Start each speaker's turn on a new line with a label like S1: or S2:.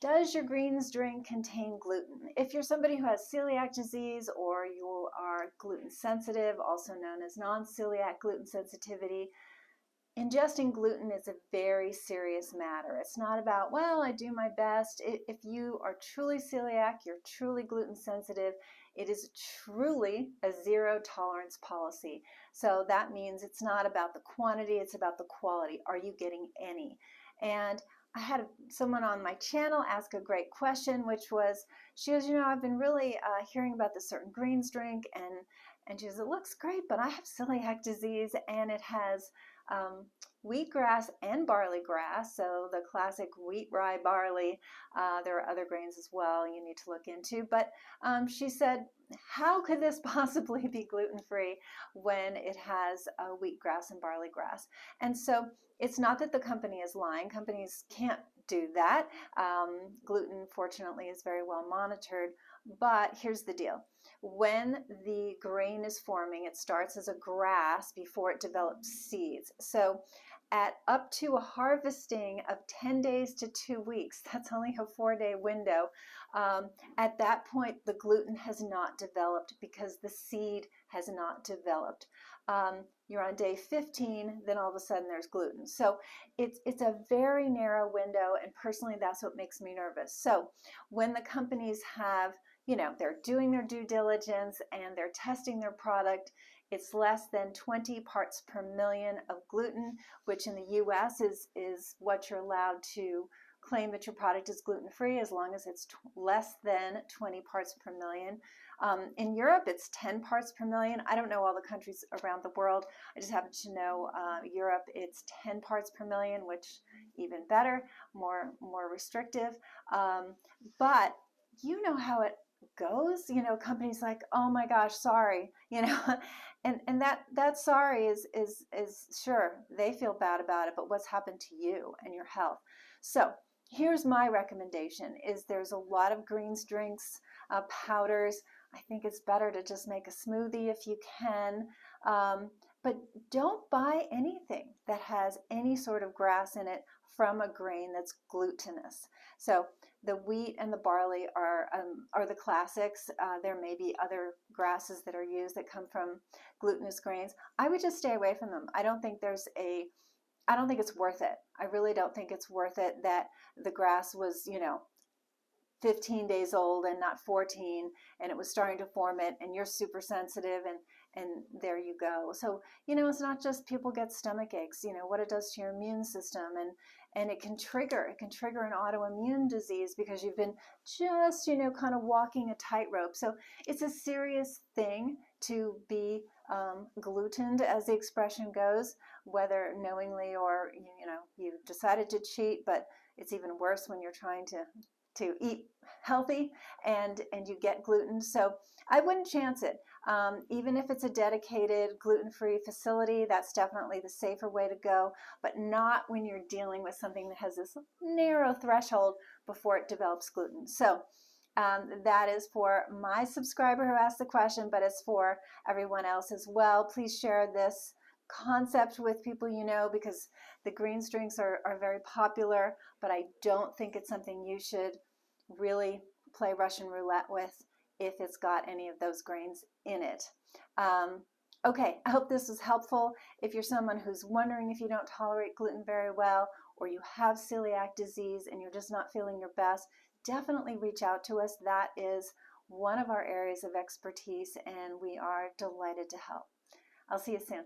S1: Does your greens drink contain gluten? If you're somebody who has celiac disease or you are gluten sensitive, also known as non-celiac gluten sensitivity, ingesting gluten is a very serious matter. It's not about, well, I do my best. If you are truly celiac, you're truly gluten sensitive, it is truly a zero tolerance policy. So that means it's not about the quantity, it's about the quality. Are you getting any? And I had someone on my channel ask a great question, which was, she goes, I've been really hearing about this certain greens drink, and she goes, it looks great, but I have celiac disease, and it has wheatgrass and barley grass, so the classic wheat, rye, barley. There are other grains as well you need to look into, but she said, how could this possibly be gluten-free when it has wheatgrass and barley grass? And so it's not that the company is lying. Companies can't do that. Gluten, fortunately, is very well monitored, but here's the deal. When the grain is forming, it starts as a grass before it develops seeds. So at up to a harvesting of 10 days to 2 weeks, that's only a 4-day window, at that point the gluten has not developed because the seed has not developed. You're on day 15, then all of a sudden there's gluten. So it's a very narrow window, and personally that's what makes me nervous. So when the companies have, they're doing their due diligence and they're testing their product, it's less than 20 parts per million of gluten, which in the US is what you're allowed to claim that your product is gluten-free, as long as it's less than 20 parts per million. In Europe, it's 10 parts per million. I don't know all the countries around the world. I just happen to know Europe, it's 10 parts per million, which even better, more restrictive. But you know how it goes. Companies like, oh my gosh, sorry, and that sorry is sure, they feel bad about it, but what's happened to you and your health? So here's my recommendation: is there's a lot of greens drinks, powders. I think it's better to just make a smoothie if you can, but don't buy anything that has any sort of grass in it from a grain that's glutinous. So the wheat and the barley are the classics. There may be other grasses that are used that come from glutinous grains. I would just stay away from them. I don't think it's worth it. I really don't think it's worth it that the grass was, 15 days old and not 14, and it was starting to form it, and you're super sensitive, and there you go. So, it's not just people get stomach aches, what it does to your immune system, and it can trigger an autoimmune disease because you've been just, kind of walking a tightrope. So it's a serious thing to be glutened, as the expression goes, whether knowingly or, you decided to cheat, but it's even worse when you're trying to eat healthy and you get gluten. So I wouldn't chance it. Even if it's a dedicated gluten-free facility, that's definitely the safer way to go, but not when you're dealing with something that has this narrow threshold before it develops gluten. So that is for my subscriber who asked the question, but it's for everyone else as well. Please share this concept with people because the greens drinks are very popular, but I don't think it's something you should really play Russian roulette with if it's got any of those grains in it. Okay, I hope this was helpful. If you're someone who's wondering if you don't tolerate gluten very well, or you have celiac disease and you're just not feeling your best, definitely reach out to us. That is one of our areas of expertise, and we are delighted to help. I'll see you soon.